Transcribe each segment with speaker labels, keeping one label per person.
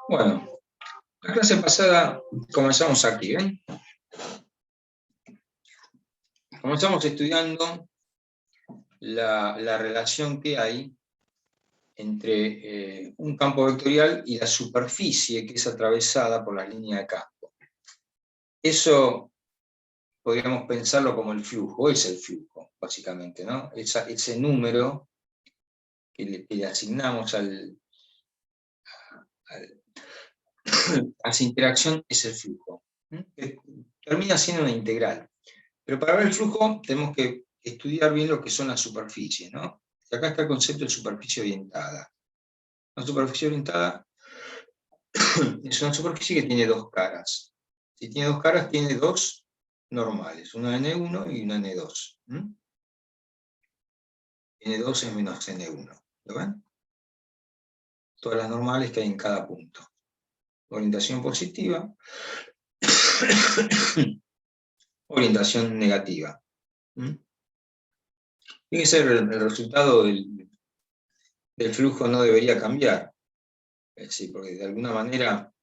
Speaker 1: Bueno, la clase pasada comenzamos aquí, ¿ven? Comenzamos estudiando la relación que hay entre un campo vectorial y la superficie que es atravesada por la línea de campo. Eso podríamos pensarlo como el flujo, es el flujo, básicamente, ¿no? Ese número que le asignamos a esa interacción es el flujo. Termina siendo una integral. Pero para ver el flujo tenemos que estudiar bien lo que son las superficies, ¿no? Y acá está el concepto de superficie orientada. Una superficie orientada es una superficie que tiene dos caras. Si tiene dos caras, tiene dos normales, una n1 y una n2. N2 es menos n1. ¿Lo ven? Todas las normales que hay en cada punto. Orientación positiva. Orientación negativa. Fíjense, el resultado del flujo no debería cambiar. Sí, porque de alguna manera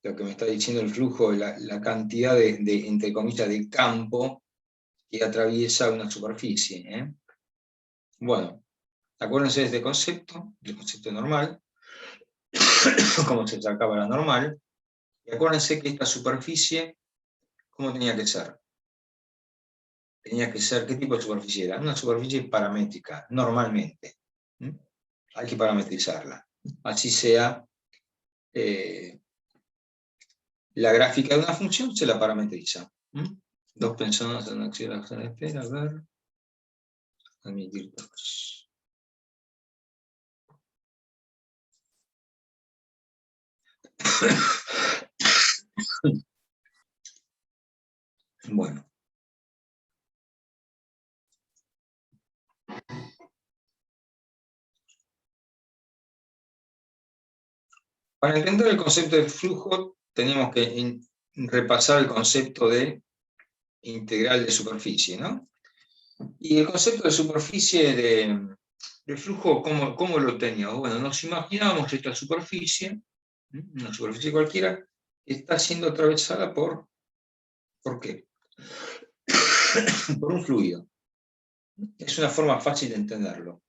Speaker 1: lo que me está diciendo el flujo es la cantidad de, entre comillas, de campo que atraviesa una superficie. Bueno, acuérdense de este concepto, el concepto normal, cómo se sacaba la normal, y acuérdense que esta superficie, ¿cómo tenía que ser? Tenía que ser, ¿qué tipo de superficie era? Una superficie paramétrica, normalmente. Hay que parametrizarla. Así sea la gráfica de una función, se la parametriza. Dos personas en acción de espera, a ver. Admitir todos. Bueno. Para entender el concepto de flujo, tenemos que repasar el concepto de integral de superficie, ¿no? Y el concepto de superficie de flujo, ¿cómo lo teníamos? Bueno, nos imaginábamos esta superficie, una superficie cualquiera, que está siendo atravesada ¿por qué? Por un fluido. Es una forma fácil de entenderlo.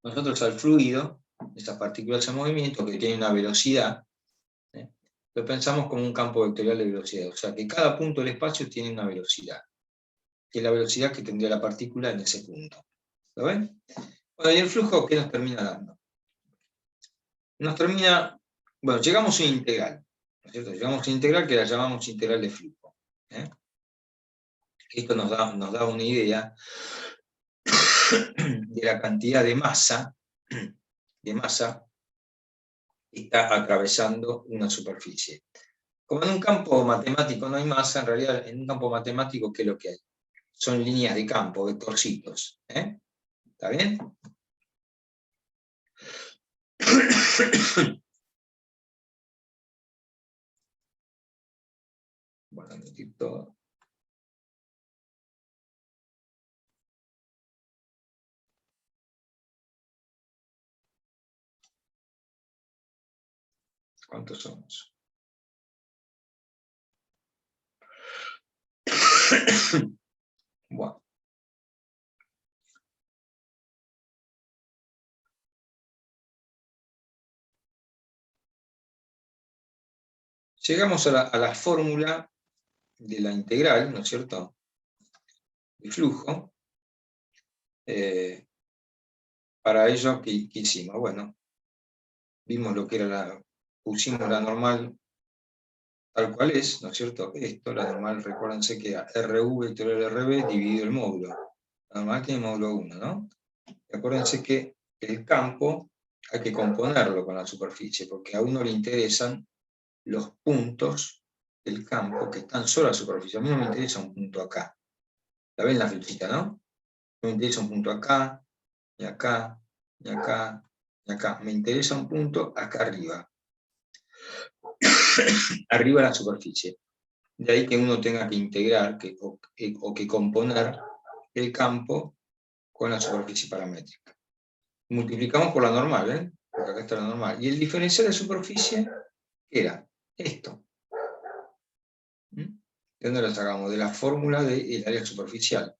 Speaker 1: Nosotros al fluido, estas partículas en movimiento que tienen una velocidad, lo pensamos como un campo vectorial de velocidad, o sea que cada punto del espacio tiene una velocidad, que es la velocidad que tendría la partícula en ese punto. ¿Lo ven? Bueno, ¿y el flujo qué nos termina dando? Nos termina, bueno, llegamos a una integral, ¿no es cierto? Llegamos a una integral que la llamamos integral de flujo. Esto nos da una idea de la cantidad de masa que está atravesando una superficie. Como en un campo matemático no hay masa, en realidad en un campo matemático, ¿qué es lo que hay? Son líneas de campo, vectorcitos. ¿Está bien? Bueno, emitir todo. ¿Cuántos somos? Bueno. Llegamos a la fórmula de la integral, ¿no es cierto? De flujo. Para ello, ¿qué hicimos? Bueno, vimos lo que era pusimos la normal tal cual es, ¿no es cierto? Esto, la normal, recuérdense que era RV vectorial RB dividido el módulo. La normal tiene módulo 1, ¿no? Y acuérdense que el campo hay que componerlo con la superficie, porque a uno le interesan los puntos del campo que están sobre la superficie. A mí no me interesa un punto acá. ¿La ven la flechita, no? No me interesa un punto acá, ni acá, ni acá, ni acá. Me interesa un punto acá arriba. Arriba de la superficie. De ahí que uno tenga que integrar o que componer el campo con la superficie paramétrica. Multiplicamos por la normal, ¿eh? porque acá está la normal. Y el diferencial de superficie era esto. ¿De dónde lo sacamos? De la fórmula del área superficial.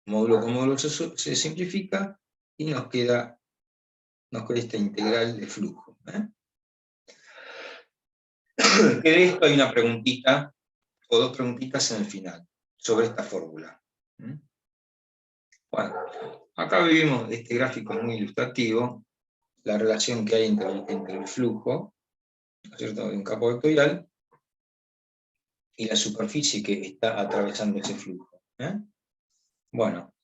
Speaker 1: Módulo con módulo se simplifica y nos queda esta integral de flujo. Que de esto hay una preguntita, o dos preguntitas en el final, sobre esta fórmula. Bueno, acá vivimos, este gráfico es muy ilustrativo, la relación que hay entre el flujo, ¿no es cierto?, de un campo vectorial, y la superficie que está atravesando ese flujo. Bueno,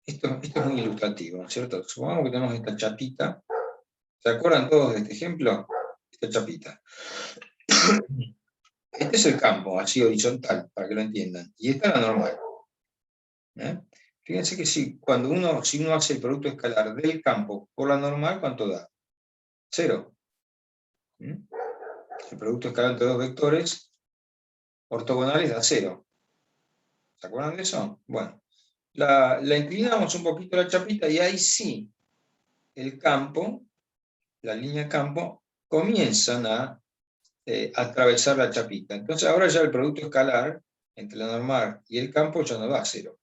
Speaker 1: esto es muy ilustrativo, ¿no es cierto? Supongamos que tenemos esta chapita. ¿Se acuerdan todos de este ejemplo? Esta chapita. Este es el campo, así horizontal, para que lo entiendan. Y esta es la normal. Fíjense que si uno hace el producto escalar del campo por la normal, ¿cuánto da? 0. El producto escalar entre dos vectores ortogonales da 0. ¿Se acuerdan de eso? Bueno, la inclinamos un poquito la chapita y ahí sí, el campo, la línea campo, comienzan a atravesar la chapita. Entonces ahora ya el producto escalar entre la normal y el campo ya no da 0.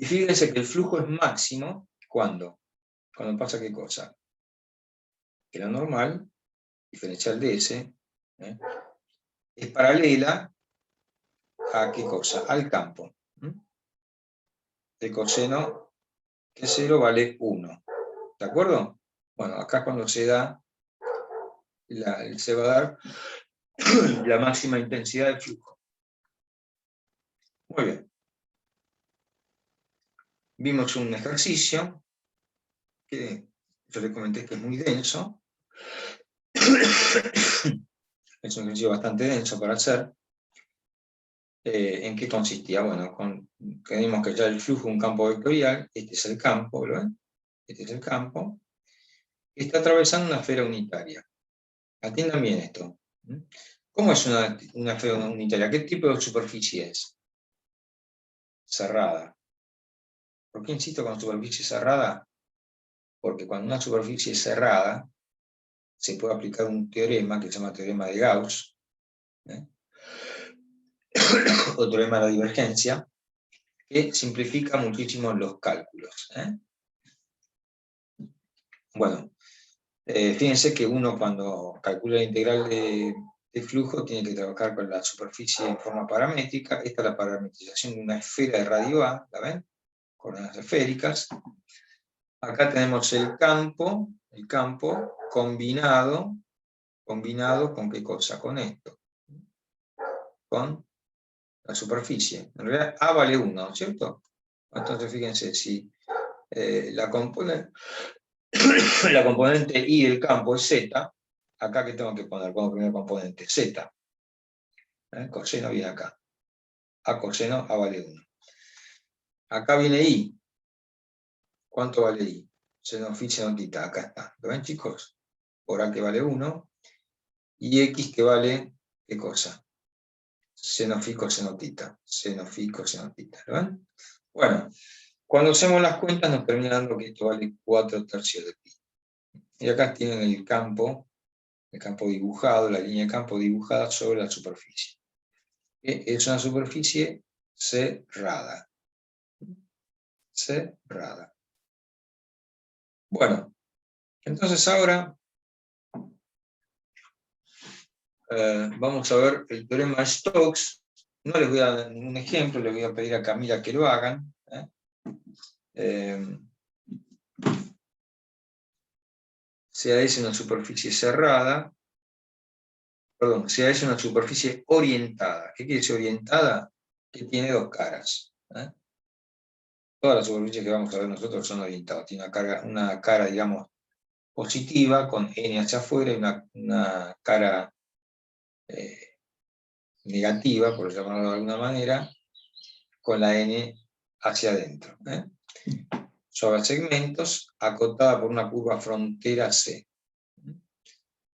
Speaker 1: Y fíjense que el flujo es máximo cuando pasa ¿qué cosa? Que la normal, diferencial de S, es paralela a ¿qué cosa? Al campo. El coseno de 0 vale 1. ¿De acuerdo? Bueno, acá cuando se da, se va a dar la máxima intensidad del flujo. Muy bien. Vimos un ejercicio que yo les comenté que es muy denso. Es un ejercicio bastante denso para hacer. ¿En qué consistía? Bueno, tenemos que ya el flujo es un campo vectorial. Este es el campo, ¿lo ven? Este es el campo. Está atravesando una esfera unitaria. Atiendan bien esto. ¿Cómo es una esfera unitaria? ¿Qué tipo de superficie es? Cerrada. ¿Por qué insisto con superficie cerrada? Porque cuando una superficie es cerrada, se puede aplicar un teorema que se llama teorema de Gauss, o teorema de la divergencia, que simplifica muchísimo los cálculos. Bueno, fíjense que uno cuando calcula la integral de flujo tiene que trabajar con la superficie en forma paramétrica. Esta es la parametrización de una esfera de radio A, ¿la ven? Coordenadas esféricas. Acá tenemos el campo combinado ¿con qué cosa? Con esto. Con la superficie. En realidad A vale 1, ¿no es cierto? Entonces fíjense, si la componente I del campo es Z, acá que tengo que poner como primer componente, Z. Coseno viene acá. A coseno A vale 1. Acá viene I. ¿Cuánto vale I? Seno phi seno tita, acá está. ¿Lo ven, chicos? Por A que vale 1. Y X que vale, ¿qué cosa? Seno phi coseno tita. Seno phi coseno tita. ¿Lo ven? Bueno, cuando hacemos las cuentas nos termina dando que esto vale 4/3 de pi. Y acá tienen el campo dibujado, la línea de campo dibujada sobre la superficie. Es una superficie cerrada. Cerrada. Bueno, entonces ahora vamos a ver el teorema de Stokes. No les voy a dar ningún ejemplo, les voy a pedir a Camila que lo hagan. Sea S una superficie cerrada, perdón, sea S una superficie orientada. ¿Qué quiere decir orientada? Que tiene dos caras. Todas las superficies que vamos a ver nosotros son orientadas. Tiene una cara, digamos, positiva, con n hacia afuera, y una cara negativa, por llamarlo de alguna manera, con la n hacia adentro. Sobre segmentos, acotada por una curva frontera C.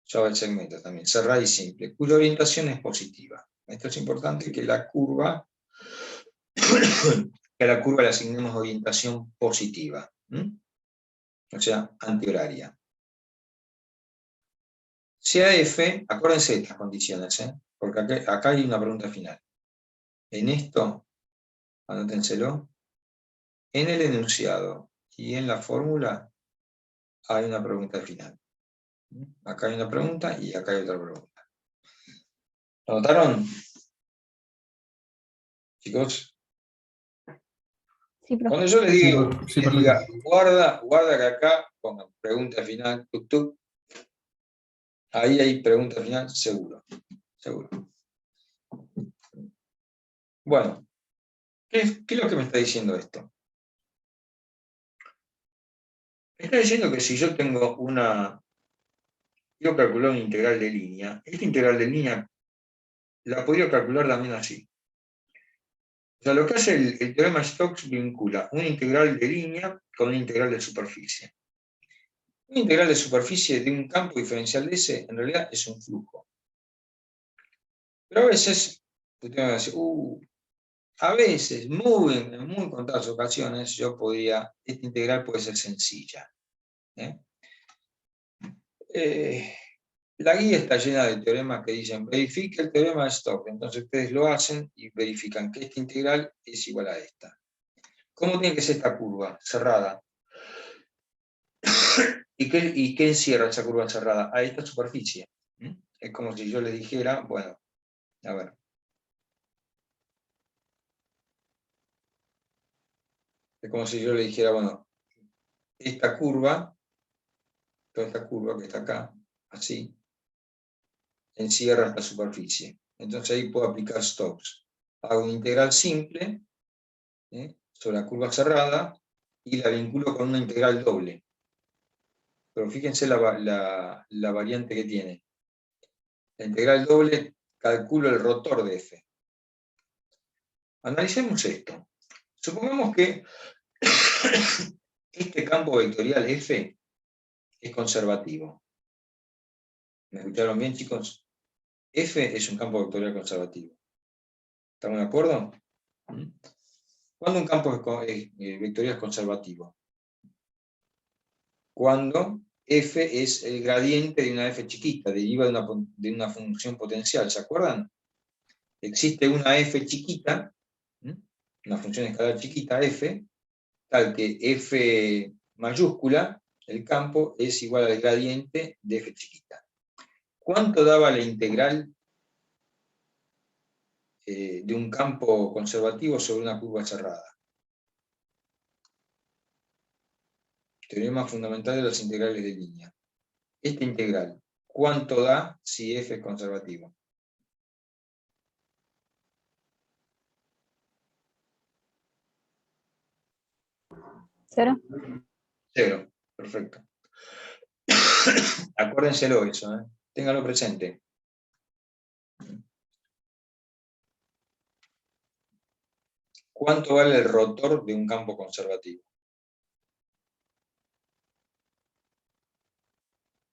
Speaker 1: Sobre segmentos también, cerrada y simple, cuya orientación es positiva. Esto es importante, que la curva que a la curva le asignemos orientación positiva, o sea, antihoraria. Sea F, acuérdense de estas condiciones, porque acá hay una pregunta final. En esto, anótenselo, en el enunciado y en la fórmula hay una pregunta final. Acá hay una pregunta y acá hay otra pregunta. ¿Lo notaron? Chicos.
Speaker 2: Sí, profe.
Speaker 1: Cuando yo les digo,
Speaker 3: Sí,
Speaker 1: les diga, guarda que acá pongan pregunta final, ahí hay pregunta final, seguro. Bueno, ¿qué es lo que me está diciendo esto? Me está diciendo que si yo tengo quiero calcular una integral de línea, esta integral de línea la podría calcular también así. O sea, lo que hace el teorema de Stokes vincula una integral de línea con una integral de superficie. Una integral de superficie de un campo diferencial de S en realidad es un flujo. Pero a veces, usted me va a decir, a veces, en muy contadas ocasiones, esta integral puede ser sencilla. La guía está llena de teoremas que dicen, verifique el teorema de Stokes. Entonces ustedes lo hacen y verifican que esta integral es igual a esta. ¿Cómo tiene que ser esta curva? Cerrada. ¿Y qué encierra esa curva cerrada? A esta superficie. Es como si yo le dijera, bueno, a ver. Es como si yo le dijera, bueno, esta curva, toda esta curva que está acá, así, encierra esta superficie. Entonces ahí puedo aplicar Stokes. Hago una integral simple sobre la curva cerrada y la vinculo con una integral doble. Pero fíjense la variante que tiene. La integral doble calculo el rotor de F. Analicemos esto. Supongamos que este campo vectorial F es conservativo. ¿Me escucharon bien, chicos? F es un campo vectorial conservativo. ¿Estamos de acuerdo? ¿Cuándo un campo vectorial es conservativo? Cuando F es el gradiente de una F chiquita, deriva de una función potencial, ¿se acuerdan? Existe una F chiquita, una función escalar chiquita, F, tal que F mayúscula, el campo, es igual al gradiente de F chiquita. ¿Cuánto daba la integral de un campo conservativo sobre una curva cerrada? Teorema fundamental de las integrales de línea. Esta integral, ¿cuánto da si F es conservativo?
Speaker 2: ¿Cero?
Speaker 1: 0, perfecto. Acuérdenselo eso, ténganlo presente. ¿Cuánto vale el rotor de un campo conservativo?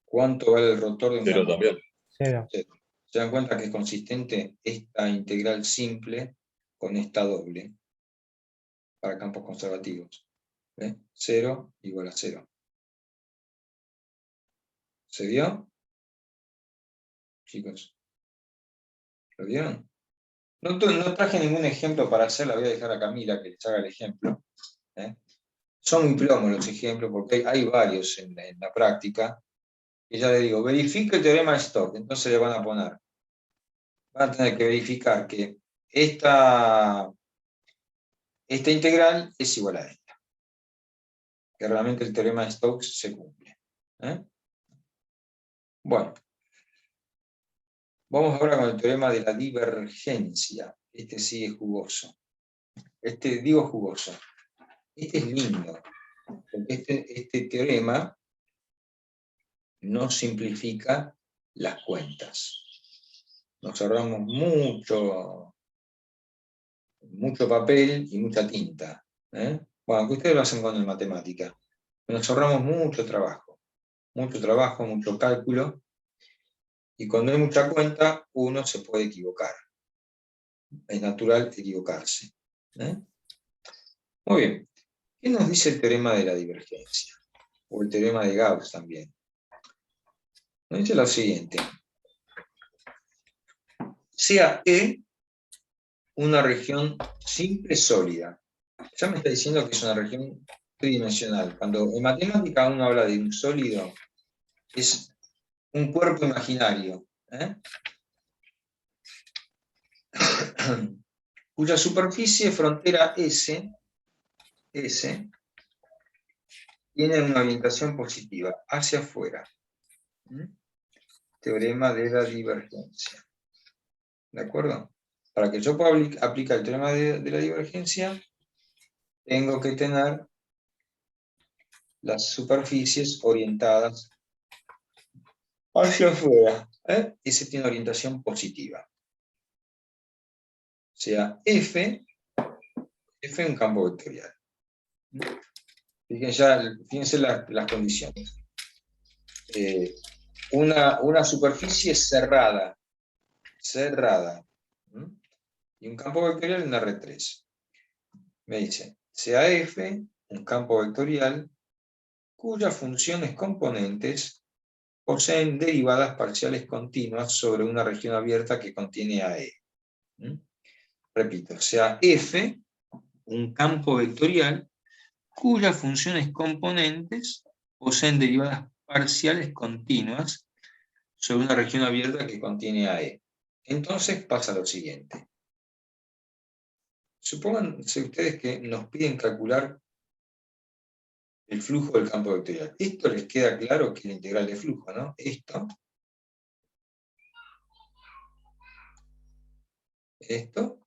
Speaker 1: ¿Cuánto vale el rotor de un campo conservativo?
Speaker 3: 0 también.
Speaker 1: 0. ¿Se dan cuenta que es consistente esta integral simple con esta doble para campos conservativos? 0 igual a 0. ¿Se vio? Chicos, ¿lo vieron? No traje ningún ejemplo para hacer, la voy a dejar a Camila que les haga el ejemplo. Son muy plomos los ejemplos porque hay varios en la práctica. Y ya le digo, verifique el teorema de Stokes. Entonces le van a poner, van a tener que verificar que esta integral es igual a esta. Que realmente el teorema de Stokes se cumple. Bueno. Vamos ahora con el teorema de la divergencia. Este sí es jugoso. Digo jugoso. Este es lindo. Porque este teorema nos simplifica las cuentas. Nos ahorramos mucho papel y mucha tinta. Bueno, que ustedes lo hacen con el matemática. Nos ahorramos mucho trabajo, mucho cálculo, y cuando hay mucha cuenta, uno se puede equivocar. Es natural equivocarse. Muy bien. ¿Qué nos dice el teorema de la divergencia? O el teorema de Gauss también. Nos dice lo siguiente. Sea E una región simple sólida. Ya me está diciendo que es una región tridimensional. Cuando en matemática uno habla de un sólido, es un cuerpo imaginario, cuya superficie frontera S tiene una orientación positiva, hacia afuera. Teorema de la divergencia. ¿De acuerdo? Para que yo pueda aplicar el teorema de la divergencia, tengo que tener las superficies orientadas hacia afuera. Ese tiene orientación positiva. O sea, F es un campo vectorial. Fíjense las condiciones. Una superficie cerrada, y un campo vectorial en R3. Me dice, sea F un campo vectorial cuyas funciones componentes poseen derivadas parciales continuas sobre una región abierta que contiene a E. Repito, sea F un campo vectorial cuyas funciones componentes poseen derivadas parciales continuas sobre una región abierta que contiene a E. Entonces pasa lo siguiente. Supónganse ustedes que nos piden calcular el flujo del campo vectorial. Esto les queda claro que es la integral de flujo, ¿no? Esto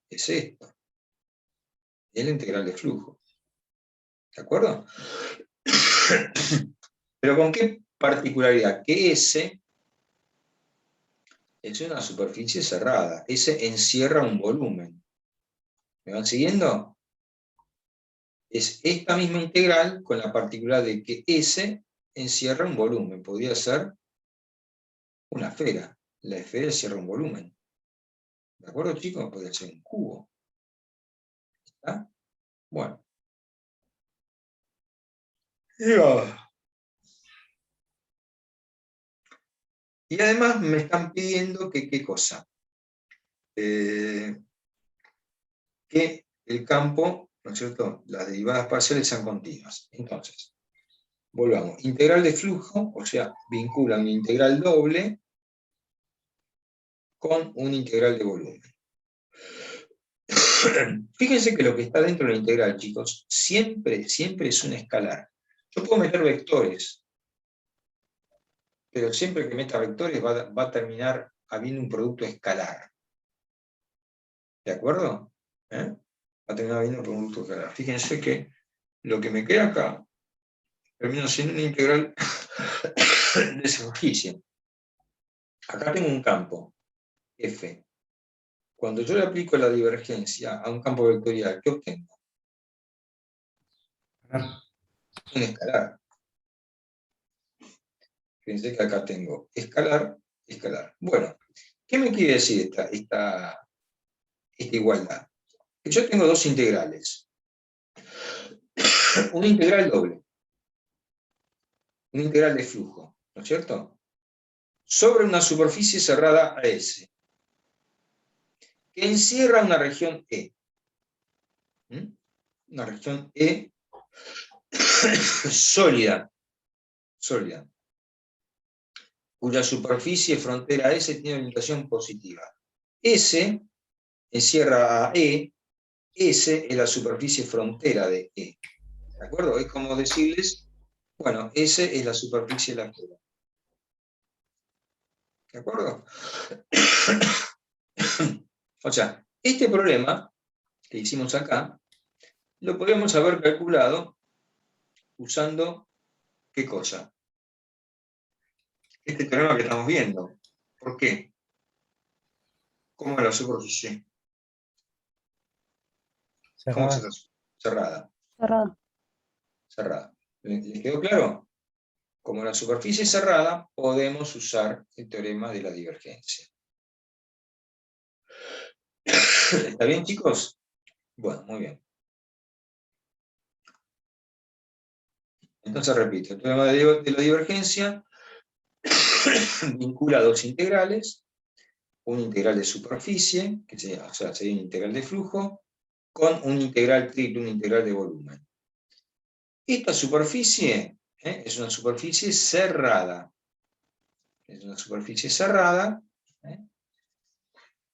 Speaker 1: es esto. Es la integral de flujo. ¿De acuerdo? Pero ¿con qué particularidad? Que S es una superficie cerrada. S encierra un volumen. ¿Me van siguiendo? Es esta misma integral con la particularidad de que S encierra un volumen. Podría ser una esfera. La esfera encierra un volumen. ¿De acuerdo, chicos? Podría ser un cubo. ¿Está? Bueno. Y además me están pidiendo que, ¿qué cosa? Que el campo, ¿no es cierto?, las derivadas parciales sean continuas. Entonces, volvamos. Integral de flujo, o sea, vincula una integral doble con una integral de volumen. Fíjense que lo que está dentro de la integral, chicos, siempre es un escalar. Yo puedo meter vectores, pero siempre que meta vectores va a terminar habiendo un producto escalar. ¿De acuerdo? Va a terminar habiendo un producto escalar. Fíjense que lo que me queda acá termina siendo una integral de superficie. Acá tengo un campo, F. Cuando yo le aplico la divergencia a un campo vectorial, ¿qué obtengo? Un escalar. Fíjense que acá tengo escalar, escalar. Bueno, ¿qué me quiere decir esta igualdad? Que yo tengo dos integrales. Una integral doble. Una integral de flujo, ¿no es cierto? Sobre una superficie cerrada a S, que encierra una región E. Una región E sólida, cuya superficie frontera a S tiene orientación positiva. S encierra a E, S es la superficie frontera de E. ¿De acuerdo? Es como decirles, bueno, S es la superficie de la esfera. ¿De acuerdo? O sea, este problema que hicimos acá, lo podríamos haber calculado usando, ¿qué cosa? Este teorema que estamos viendo. ¿Por qué? ¿Cómo es la superficie? ¿Cómo es esa cerrada? Cerrada. ¿Les quedó claro? Como la superficie es cerrada, podemos usar el teorema de la divergencia. ¿Está bien, chicos? Bueno, muy bien. Entonces repito, el teorema de la divergencia vincula dos integrales, una integral de superficie, que sería una integral de flujo, con un integral triple, una integral de volumen. Esta superficie es una superficie cerrada. Es una superficie cerrada,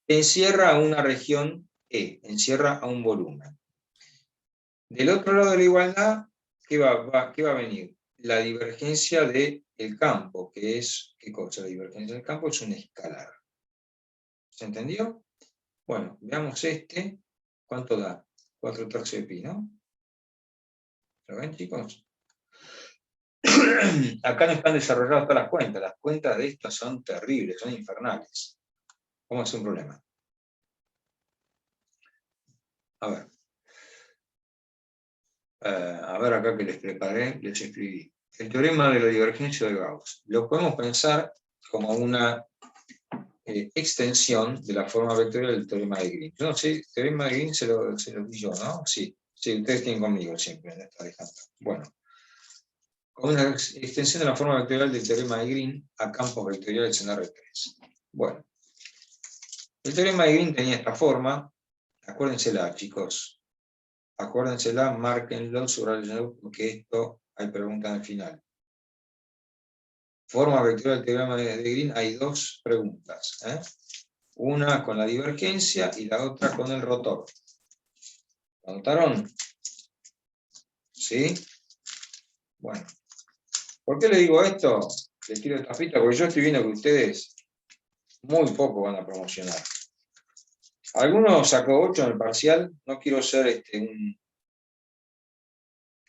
Speaker 1: encierra una región E, encierra a un volumen. Del otro lado de la igualdad, ¿qué va a venir? La divergencia del campo, que es, ¿qué cosa? La divergencia del campo es un escalar. ¿Se entendió? Bueno, veamos este. ¿Cuánto da? 4/3 de pi, ¿no? ¿Lo ven, chicos? Acá no están desarrolladas todas las cuentas. Las cuentas de estas son terribles, son infernales. ¿Cómo es un problema? A ver acá que les preparé, les escribí. El teorema de la divergencia de Gauss. Lo podemos pensar como una extensión de la forma vectorial del teorema de Green. Yo no sé, el teorema de Green se lo di yo, ¿no? Sí, ustedes tienen conmigo siempre en esta alejandra. Bueno, como una extensión de la forma vectorial del teorema de Green a campos vectoriales en R3. Bueno, el teorema de Green tenía esta forma, acuérdensela, chicos. Acuérdensela, márquenlo, subrayenlo, porque esto hay preguntas al final. Forma vectorial del teorema de Green, hay dos preguntas. Una con la divergencia y la otra con el rotor. ¿Lo notaron? ¿Sí? Bueno. ¿Por qué le digo esto? Les quiero esta pista porque yo estoy viendo que ustedes muy poco van a promocionar. Algunos sacó 8 en el parcial, no quiero ser que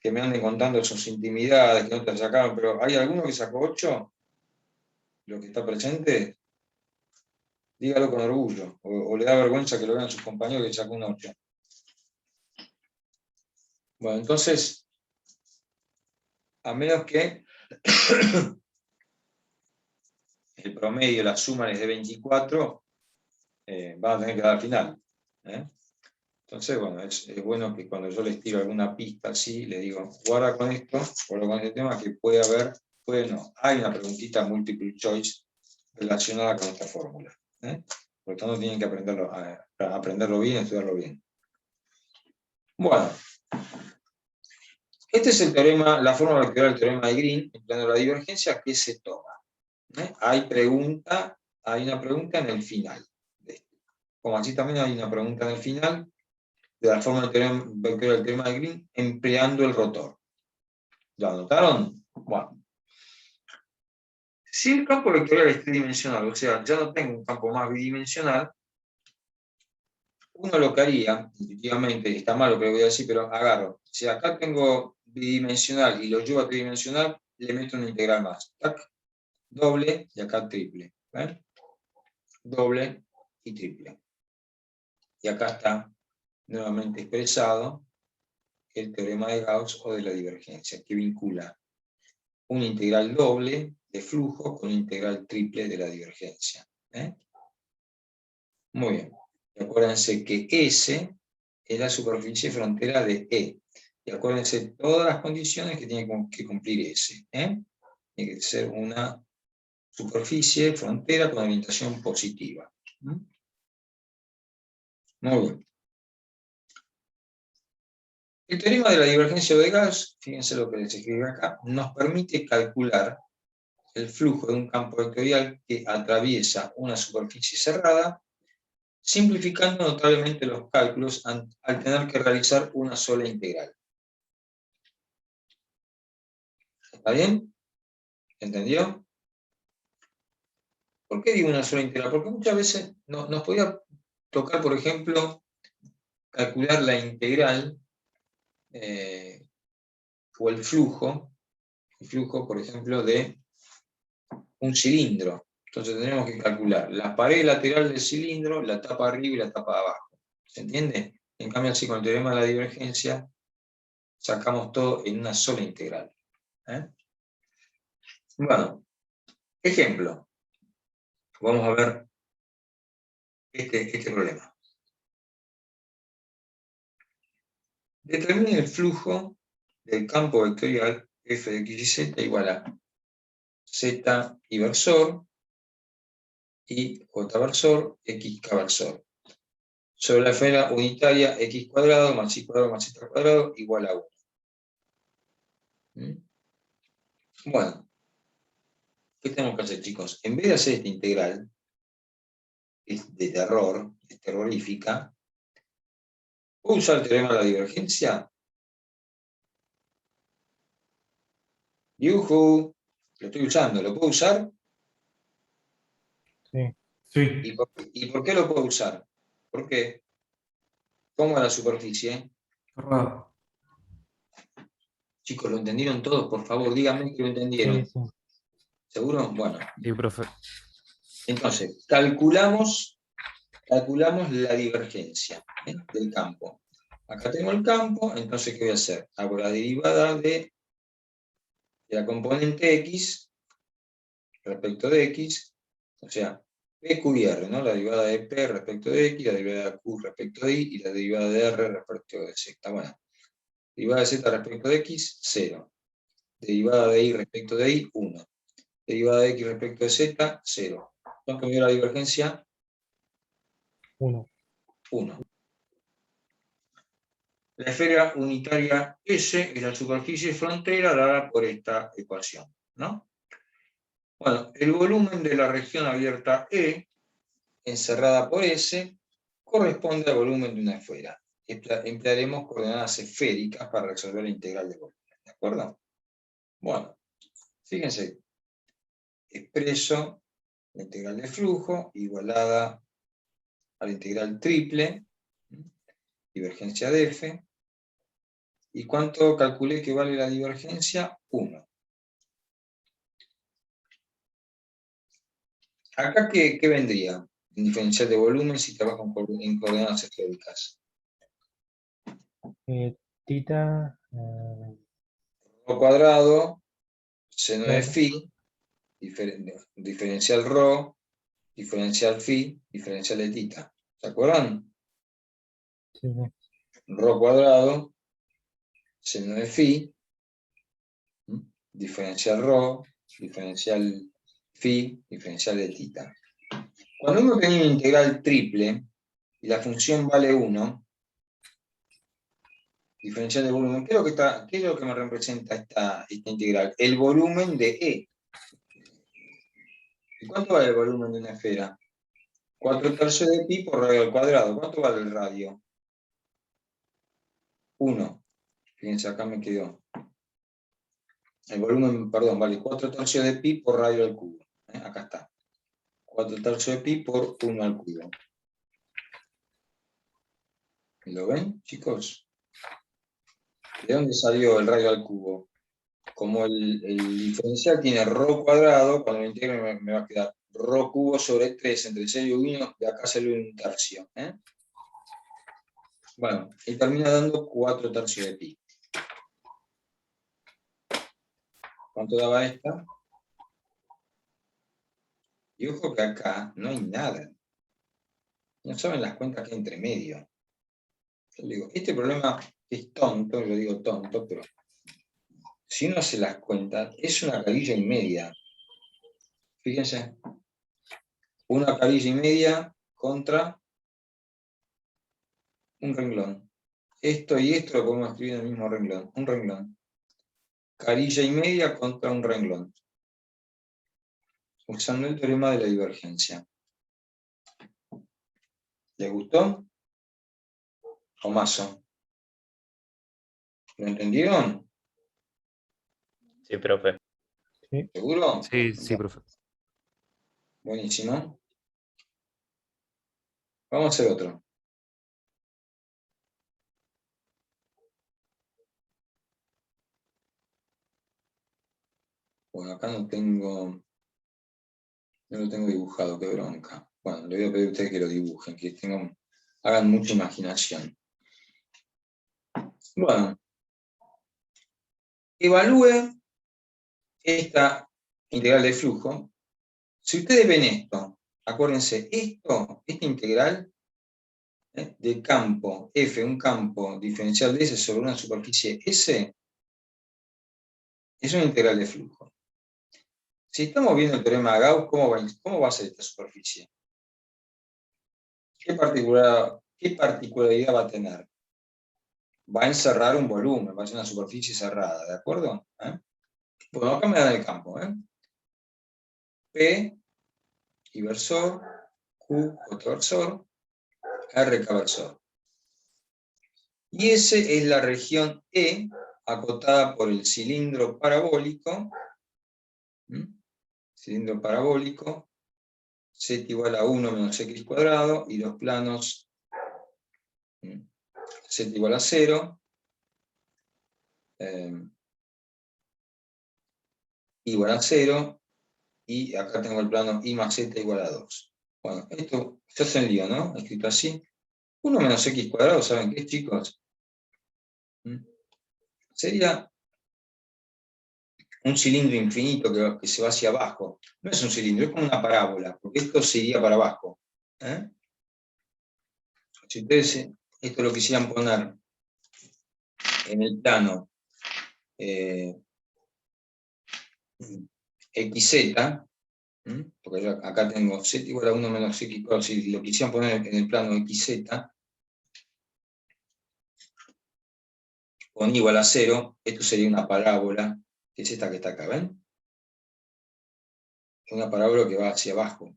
Speaker 1: me anden contando sus intimidades, que no te sacaron, pero ¿hay alguno que sacó 8? ¿Lo que está presente? Dígalo con orgullo, o le da vergüenza que lo vean sus compañeros que sacó un 8. Bueno, entonces, a menos que el promedio, la suma les dé 24, van a tener que dar al final. Entonces, bueno, es bueno que cuando yo les tiro alguna pista así, les digo, guarda con esto, guarda con este tema, que puede haber, no, hay una preguntita multiple choice relacionada con esta fórmula. Por lo tanto, tienen que aprenderlo bien, estudiarlo bien. Bueno, este es el teorema, la forma vectorial del teorema de Green, empleando la divergencia, que se toma. Hay una pregunta en el final. Como así también hay una pregunta en el final de la forma vectorial del teorema de Green, empleando el rotor. ¿Lo anotaron? Bueno. Si el campo vectorial es tridimensional, o sea, ya no tengo un campo más bidimensional, uno lo que haría, intuitivamente, y está mal lo que voy a decir, pero agarro. Si acá tengo bidimensional y lo llevo a tridimensional, le meto una integral más. ¿Tac? Doble y acá triple. ¿Ven? Doble y triple. Y acá está nuevamente expresado el teorema de Gauss o de la divergencia, que vincula una integral doble de flujo con una integral triple de la divergencia. Muy bien. Y acuérdense que S es la superficie frontera de E. Y acuérdense todas las condiciones que tiene que cumplir S. Tiene que ser una superficie frontera con orientación positiva. Muy bien. El teorema de la divergencia de Gauss, fíjense lo que les escribe acá, nos permite calcular el flujo de un campo vectorial que atraviesa una superficie cerrada, simplificando notablemente los cálculos al tener que realizar una sola integral. ¿Está bien? ¿Entendió? ¿Por qué digo una sola integral? Porque muchas veces nos podía tocar, por ejemplo, calcular la integral o el flujo, por ejemplo, de un cilindro. Entonces tendremos que calcular la pared lateral del cilindro, la tapa arriba y la tapa abajo. ¿Se entiende? En cambio, así con el teorema de la divergencia, sacamos todo en una sola integral. Bueno, ejemplo. Vamos a ver este problema. Determine el flujo del campo vectorial f de x y z igual a z inversor y j versor, xk versor. Sobre la esfera unitaria, x cuadrado más y cuadrado más z cuadrado igual a 1. Bueno, ¿qué tenemos que hacer, chicos? En vez de hacer esta integral, que es de terror, es terrorífica, ¿puedo usar el teorema de la divergencia? ¡Yujú! Lo estoy usando, ¿lo puedo usar?
Speaker 3: Sí.
Speaker 4: Sí.
Speaker 1: ¿Y por qué lo puedo usar? ¿Por qué? ¿Cómo es la superficie?
Speaker 4: Cerrado.
Speaker 1: Chicos, ¿lo entendieron todos? Por favor, díganme que lo entendieron.
Speaker 3: Sí, sí.
Speaker 1: ¿Seguro? Bueno,
Speaker 5: Sí, profe.
Speaker 1: entonces, calculamos la divergencia del campo. Acá tengo el campo, entonces, ¿qué voy a hacer? Hago la derivada de la componente x respecto de x, o sea, p, q y r, ¿no? La derivada de p respecto de x, la derivada de q respecto de y, y la derivada de r respecto de z. Bueno, derivada de z respecto de x, 0. Derivada de y respecto de y, 1. Derivada de x respecto de z, 0. ¿Cuánto me dio la divergencia?
Speaker 3: 1.
Speaker 1: 1. La esfera unitaria S es la superficie frontera dada por esta ecuación, ¿no? Bueno, el volumen de la región abierta E, encerrada por S, corresponde al volumen de una esfera. Emplearemos coordenadas esféricas para resolver la integral de volumen, ¿de acuerdo? Bueno, fíjense, expreso la integral de flujo igualada a la integral triple, divergencia de F. ¿Y cuánto calculé que vale la divergencia? 1. ¿Acá qué vendría? En diferencial de volumen si trabajo en coordenadas esféricas.
Speaker 3: Tita.
Speaker 1: Rho cuadrado, seno de
Speaker 3: Claro.
Speaker 1: phi, diferencial rho, diferencial phi, diferencial de tita. ¿Se acuerdan?
Speaker 3: Sí, sí.
Speaker 1: Rho cuadrado, seno de phi, diferencial rho, diferencial phi, diferencial de tita. Cuando uno tiene una integral triple y la función vale 1, diferencial de volumen, ¿qué es lo que me representa esta integral? El volumen de E. ¿Y cuánto vale el volumen de una esfera? 4/3 de pi por radio al cuadrado. ¿Cuánto vale el radio? 1. Fíjense, acá me quedó. El volumen, perdón, vale 4/3 de pi por radio al cubo. Acá está. 4/3 de pi por 1 al cubo. ¿Lo ven, chicos? ¿De dónde salió el radio al cubo? Como el diferencial tiene rho cuadrado, cuando lo integre me va a quedar rho cubo sobre 3 entre 6 y 1, de acá sale 1/3. Bueno, y termina dando 4/3 de pi. ¿Cuánto daba esta? Y ojo que acá no hay nada. No saben las cuentas que hay entre medio. Yo digo, este problema es tonto, yo digo tonto, pero si uno se las cuenta, es una carilla y media. Fíjense. Una carilla y media contra un renglón. Esto y esto lo podemos escribir en el mismo renglón. Un renglón. Carilla y media contra un renglón. Usando el teorema de la divergencia. ¿Les gustó? Tomaso. ¿Lo entendieron?
Speaker 5: Sí, profe.
Speaker 1: ¿Seguro?
Speaker 5: Sí, sí, profe.
Speaker 1: Buenísimo. Vamos a hacer otro. Bueno, acá no lo tengo dibujado, qué bronca. Bueno, le voy a pedir a ustedes que lo dibujen, que hagan mucha imaginación. Bueno, evalúe esta integral de flujo. Si ustedes ven esto, acuérdense, esta integral de campo F, un campo diferencial de S sobre una superficie S, Es una integral de flujo. Si estamos viendo el teorema de Gauss, ¿cómo va a ser esta superficie? ¿Qué particularidad va a tener? Va a encerrar un volumen, va a ser una superficie cerrada, ¿de acuerdo? Bueno, acá me dan el campo. P, inversor, Q, coversor, R, cabersor. Y S es la región E, acotada por el cilindro parabólico, cilindro parabólico, z igual a 1 menos x cuadrado, y los planos z igual a 0, igual a 0, y acá tengo el plano y más z igual a 2. Bueno, esto se hace en lío, ¿no? Escrito así. 1 menos x cuadrado, ¿saben qué es, chicos? Sería un cilindro infinito que se va hacia abajo. No es un cilindro, es como una parábola, porque esto se iría para abajo. Si ustedes esto lo quisieran poner en el plano xz, porque yo acá tengo z igual a 1 menos x cuadrado, si lo quisieran poner en el plano xz, con y igual a 0, esto sería una parábola, que es esta que está acá, ¿ven? Es una parábola que va hacia abajo.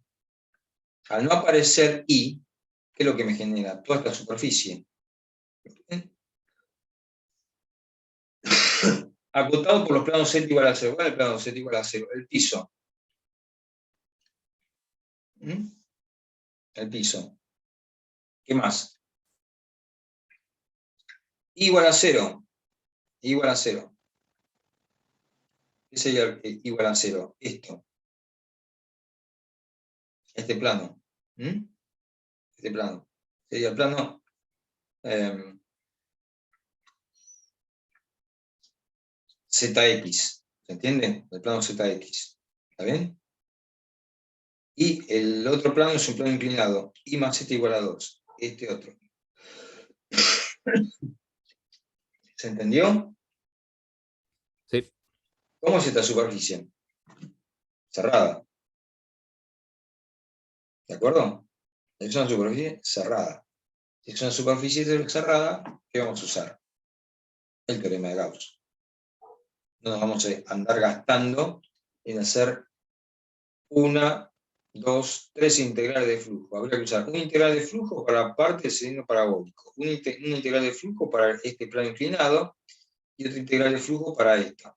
Speaker 1: Al no aparecer y, ¿qué es lo que me genera? Toda esta superficie. Acotado por los planos z igual a 0. ¿Cuál es el plano z igual a 0? El piso. El piso. ¿Qué más? Igual a 0. Igual a 0. ¿Qué sería igual a 0? Esto. Este plano. Este plano. Sería el plano ZX. ¿Se entiende? El plano ZX. ¿Está bien? Y el otro plano es un plano inclinado. Y más z igual a 2. Este otro. ¿Se entendió?
Speaker 5: Sí.
Speaker 1: ¿Cómo es esta superficie? Cerrada. ¿De acuerdo? Es una superficie cerrada. Si es una superficie cerrada, ¿qué vamos a usar? El teorema de Gauss. No nos vamos a andar gastando en hacer 1, 2, 3 integrales de flujo. Habría que usar una integral de flujo para la parte del cilindro parabólico, una integral de flujo para este plano inclinado y otra integral de flujo para esta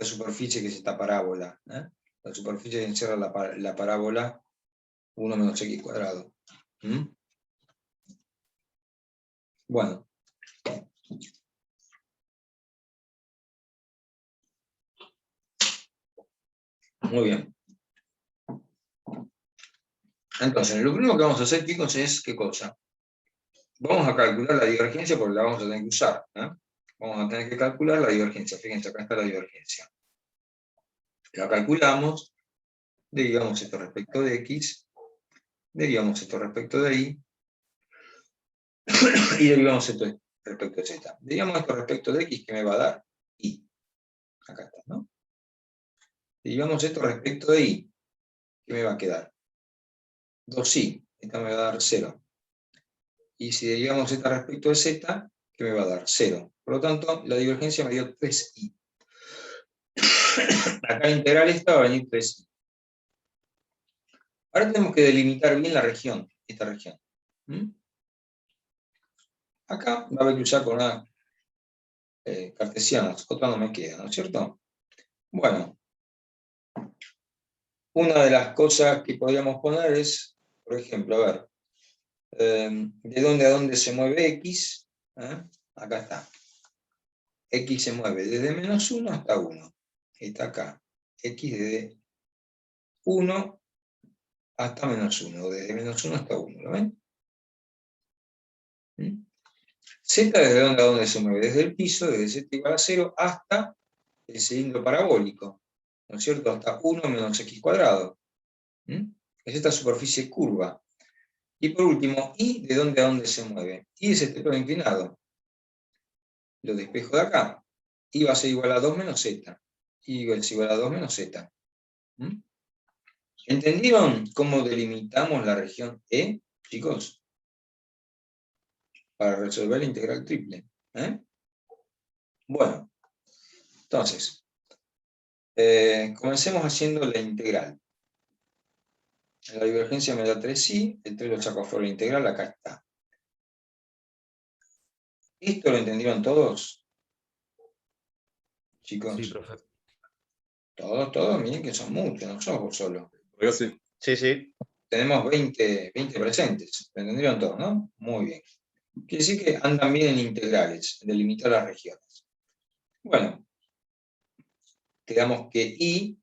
Speaker 1: superficie que es esta parábola. La superficie que encierra la parábola 1 menos x cuadrado. Bueno. Muy bien. Entonces, lo primero que vamos a hacer, chicos, es ¿qué cosa? Vamos a calcular la divergencia porque la vamos a tener que usar. Vamos a tener que calcular la divergencia. Fíjense, acá está la divergencia. La calculamos, derivamos esto respecto de x, derivamos esto respecto de y, y derivamos esto respecto de z. Derivamos esto respecto de x, que me va a dar y. Acá está, ¿no? Derivamos esto respecto de y, que me va a quedar 2i, esta me va a dar 0. Y si derivamos esta respecto de z, que me va a dar 0. Por lo tanto, la divergencia me dio 3i. Acá la integral esta va a venir 3i. Ahora tenemos que delimitar bien la región, esta región. Acá va a haber que usar coordenadas cartesianas, otra no me queda, ¿no es cierto? Bueno, una de las cosas que podríamos poner es, por ejemplo, a ver, de dónde a dónde se mueve x, acá está. X se mueve desde menos 1 hasta 1. Está acá. X desde 1 hasta menos 1, desde menos 1 hasta 1, ¿lo ven? Z desde dónde a dónde se mueve, desde el piso, desde z igual a 0 hasta el cilindro parabólico, ¿no es cierto? Hasta 1 menos x cuadrado. Es esta superficie curva. Y por último, y de dónde a dónde se mueve. Y es este plano inclinado. lo despejo de acá, y va a ser igual a 2 menos z. Y es igual a 2 menos z. ¿Mm? ¿Entendieron cómo delimitamos la región E, chicos? Para resolver la integral triple. Bueno, entonces, comencemos haciendo la integral. La divergencia me da 3i, el 3 lo saco afuera de la integral, acá está. ¿Esto lo entendieron todos? Chicos,
Speaker 5: Sí, profe.
Speaker 1: todos, miren que son muchos, no somos vos solo.
Speaker 5: Yo sí.
Speaker 4: Sí, sí.
Speaker 1: Tenemos 20 presentes, ¿lo entendieron todos, no? Muy bien. Quiere decir que andan bien en integrales, en delimitar las regiones. Bueno, quedamos que I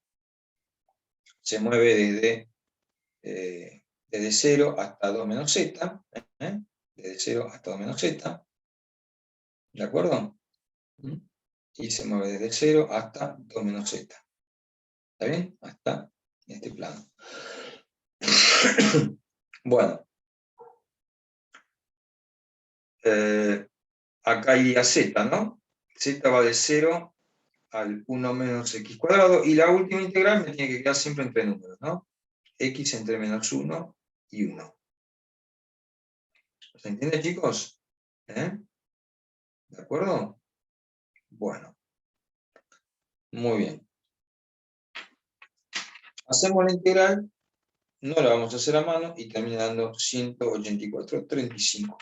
Speaker 1: se mueve desde 0 hasta 2 menos z, desde 0 hasta 2 menos z, ¿de acuerdo? Y se mueve desde 0 hasta 2 menos z. ¿Está bien? Hasta este plano. Bueno. Acá iría z, ¿no? Z va de 0 al 1 menos x cuadrado, y la última integral me tiene que quedar siempre entre números, ¿no? X entre menos 1 y 1. ¿Se entiende, chicos? ¿De acuerdo? Bueno. Muy bien. Hacemos la integral, no la vamos a hacer a mano, y termina dando 184,35.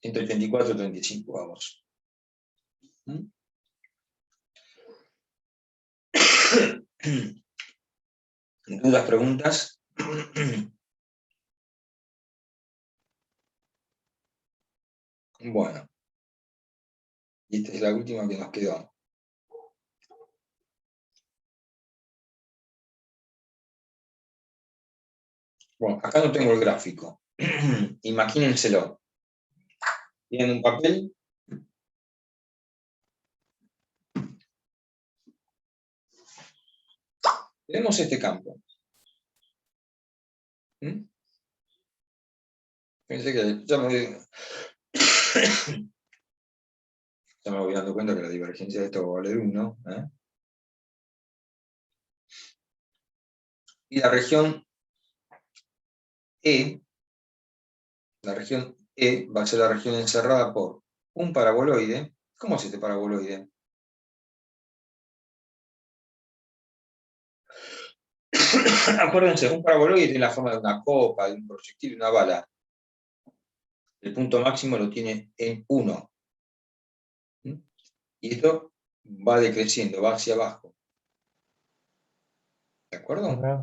Speaker 1: 184,35, vamos. ¿Dudas, preguntas? Bueno. Y esta es la última que nos quedó. Bueno, acá no tengo el gráfico. Imagínenselo. ¿Tienen un papel? Tenemos este campo. Pensé que ya me voy dando cuenta que la divergencia de esto va a valer 1. Y la región E va a ser la región encerrada por un paraboloide. ¿Cómo es este paraboloide? Acuérdense, un paraboloide tiene la forma de una copa, de un proyectil, de una bala. El punto máximo lo tiene en 1. Y esto va decreciendo, va hacia abajo. ¿De acuerdo?
Speaker 3: Acá.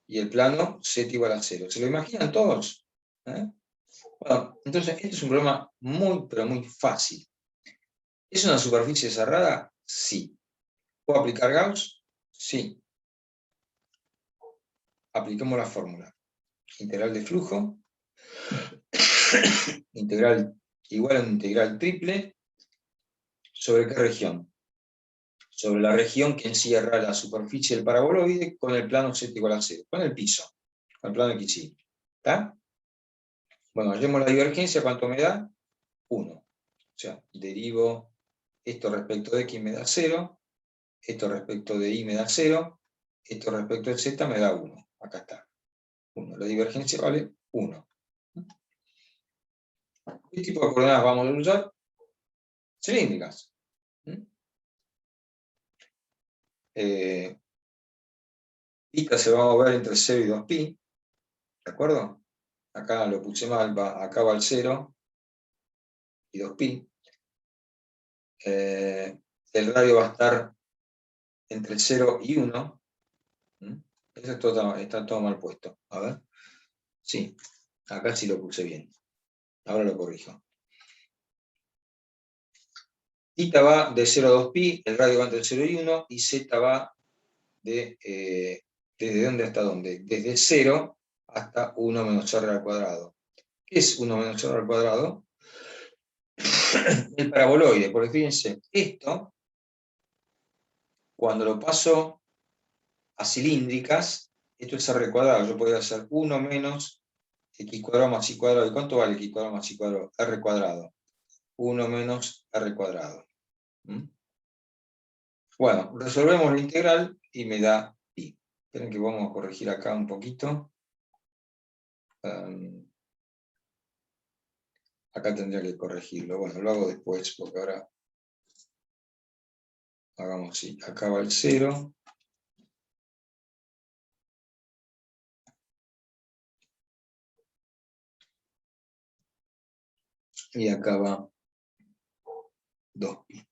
Speaker 1: Y el plano z igual a 0. ¿Se lo imaginan todos? Bueno, entonces este es un problema muy, pero muy fácil. ¿Es una superficie cerrada? Sí. ¿Puedo aplicar Gauss? Sí. Apliquemos la fórmula. Integral de flujo. Integral igual a un integral triple. ¿Sobre qué región? Sobre la región que encierra la superficie del paraboloide con el plano z igual a 0. Con el piso. Con el plano XY. ¿Está? Bueno, hallemos la divergencia. ¿Cuánto me da? 1. O sea, derivo esto respecto de x me da 0. Esto respecto de y me da 0. Esto respecto de z me da 1. Acá está. 1. La divergencia vale 1. ¿Qué tipo de coordenadas vamos a usar? Cilíndricas. Pi se va a mover entre 0 y 2pi. ¿De acuerdo? Acá lo puse mal. Acá va el 0 y 2pi. El radio va a estar entre 0 y 1. Eso está todo mal puesto. A ver. Sí, acá sí lo puse bien. Ahora lo corrijo. Θ va de 0 a 2pi, el radio va entre 0 y 1, y z va ¿desde dónde hasta dónde? Desde 0 hasta 1 menos r al cuadrado. ¿Qué es 1 menos r al cuadrado? El paraboloide, porque fíjense, esto, cuando lo paso a cilíndricas, esto es r cuadrado. Yo podría hacer 1 menos x cuadrado más y cuadrado. ¿Y cuánto vale x cuadrado más y cuadrado? R cuadrado. 1 menos R cuadrado. ¿Mm? Bueno, resolvemos la integral y me da pi. Esperen que vamos a corregir acá un poquito. Acá tendría que corregirlo. Bueno, lo hago después, porque ahora hagamos así. Acá va el 0. Y acá va 2pi.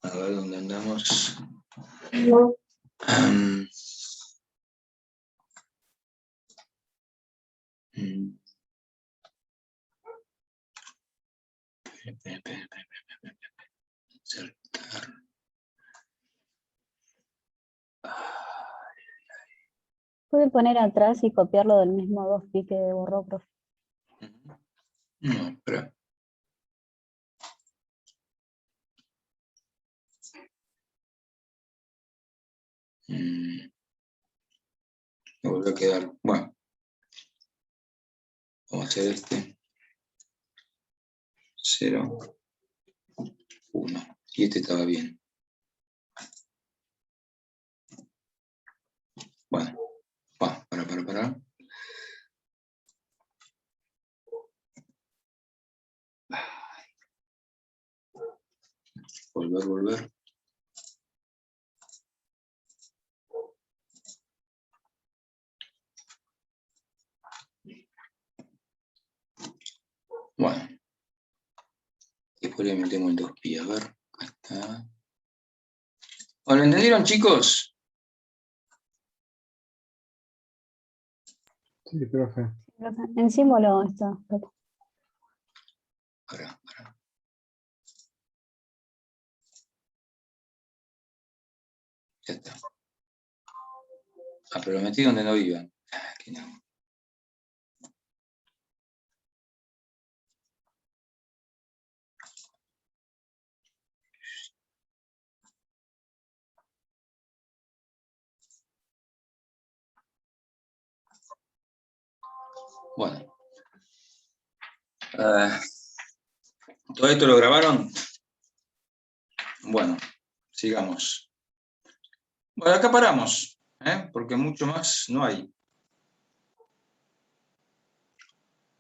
Speaker 1: A ver dónde andamos. Insertar.
Speaker 2: Puede poner atrás y copiarlo del mismo 2pi que borró, profe.
Speaker 1: No, espera. Me volvió a quedar. Bueno, vamos a hacer este. 0, 1. Y este estaba bien. Bueno, para. Volver. Bueno. Después le metemos el 2pi. A ver, acá está. ¿Lo entendieron, chicos?
Speaker 3: Sí, profe.
Speaker 2: Profe, en símbolo está. Profe.
Speaker 1: Para. Ya está. Pero lo metí donde no iba. Que no. Bueno. ¿Todo esto lo grabaron? Bueno, sigamos. Bueno, acá paramos, porque mucho más no hay.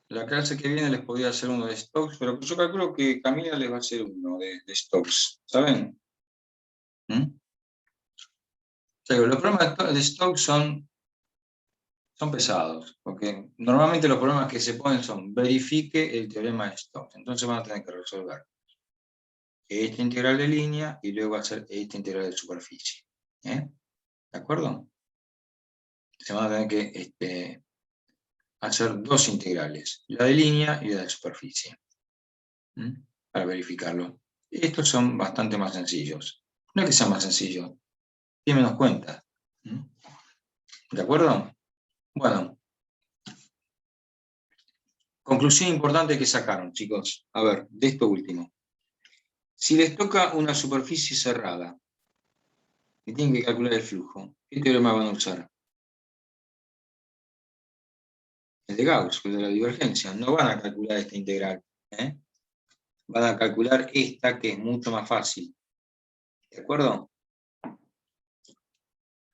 Speaker 1: La clase que viene les podría hacer uno de Stokes, pero yo calculo que Camila les va a hacer uno de Stokes. ¿Saben? Los problemas de Stokes son pesados, porque normalmente los problemas que se ponen son verifique el teorema de Stokes. Entonces van a tener que resolver esta integral de línea y luego hacer esta integral de superficie. ¿De acuerdo? Se van a tener que hacer dos integrales, la de línea y la de superficie, para verificarlo. Estos son bastante más sencillos. No es que sean más sencillos, tienen menos cuentas. ¿De acuerdo? Bueno. Conclusión importante que sacaron, chicos. A ver, de esto último. Si les toca una superficie cerrada y tienen que calcular el flujo, ¿qué teorema van a usar? El de Gauss, el de la divergencia. No van a calcular esta integral. Van a calcular esta, que es mucho más fácil. ¿De acuerdo?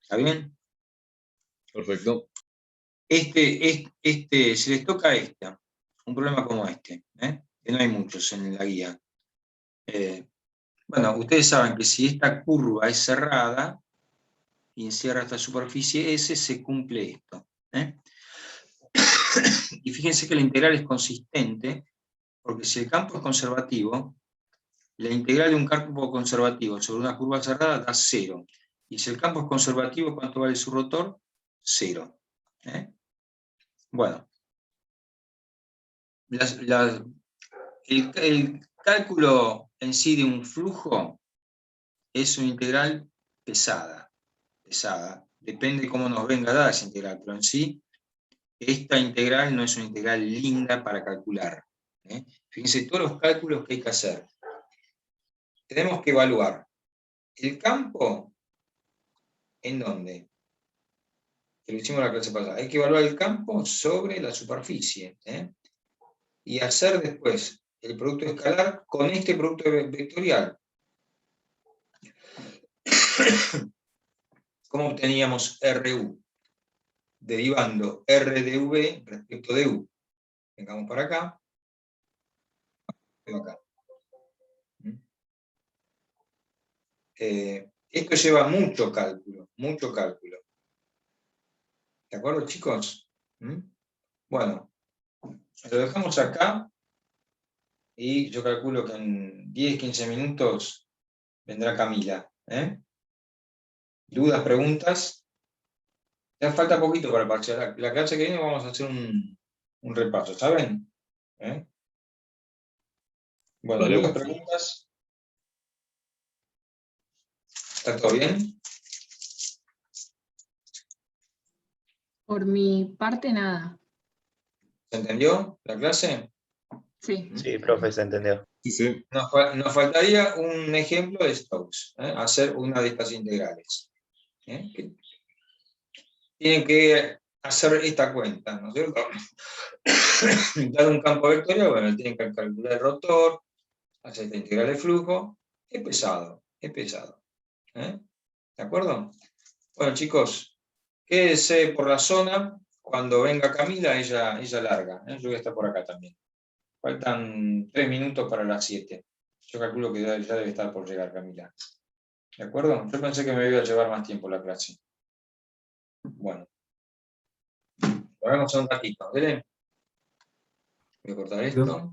Speaker 1: ¿Está bien?
Speaker 5: Perfecto.
Speaker 1: Si les toca esta, un problema como este, que no hay muchos en la guía. Bueno, ustedes saben que si esta curva es cerrada y encierra esta superficie S, se cumple esto. Y fíjense que la integral es consistente, porque si el campo es conservativo, la integral de un campo conservativo sobre una curva cerrada da 0. Y si el campo es conservativo, ¿cuánto vale su rotor? 0. Bueno, el cálculo en sí de un flujo es una integral pesada. Depende de cómo nos venga dada esa integral, pero en sí, esta integral no es una integral linda para calcular. Fíjense todos los cálculos que hay que hacer. Tenemos que evaluar el campo ¿En dónde? Que lo hicimos la clase pasada. Hay que evaluar el campo sobre la superficie. Y hacer después el producto escalar con este producto vectorial. ¿Cómo obteníamos RU? Derivando R de V respecto de U. Vengamos para acá. Acá. Esto lleva mucho cálculo, mucho cálculo. ¿De acuerdo, chicos? Bueno, lo dejamos acá y yo calculo que en 10-15 minutos vendrá Camila. ¿Dudas, preguntas? Ya falta poquito para el parcial. La clase que viene vamos a hacer un repaso, ¿saben? Bueno,
Speaker 5: Dale.
Speaker 1: ¿dudas, preguntas? ¿Está todo bien?
Speaker 4: Por mi parte, nada.
Speaker 1: ¿Se entendió la clase?
Speaker 4: Sí.
Speaker 3: Sí, profe, se entendió.
Speaker 5: Sí, sí.
Speaker 1: Nos faltaría un ejemplo de Stokes, hacer una de estas integrales. Que tienen que hacer esta cuenta, ¿no es cierto? Dar un campo vectorial, bueno, tienen que calcular el rotor, hacer esta integral de flujo. Es pesado, es pesado. ¿De acuerdo? Bueno, chicos, quédense por la zona. Cuando venga Camila, ella larga. Yo voy a estar por acá también. Faltan 3 minutos para las 7. Yo calculo que ya debe estar por llegar Camila. ¿De acuerdo? Yo pensé que me iba a llevar más tiempo la clase. Bueno. Lo vemos en un ratito. ¿Vale? Voy a cortar esto.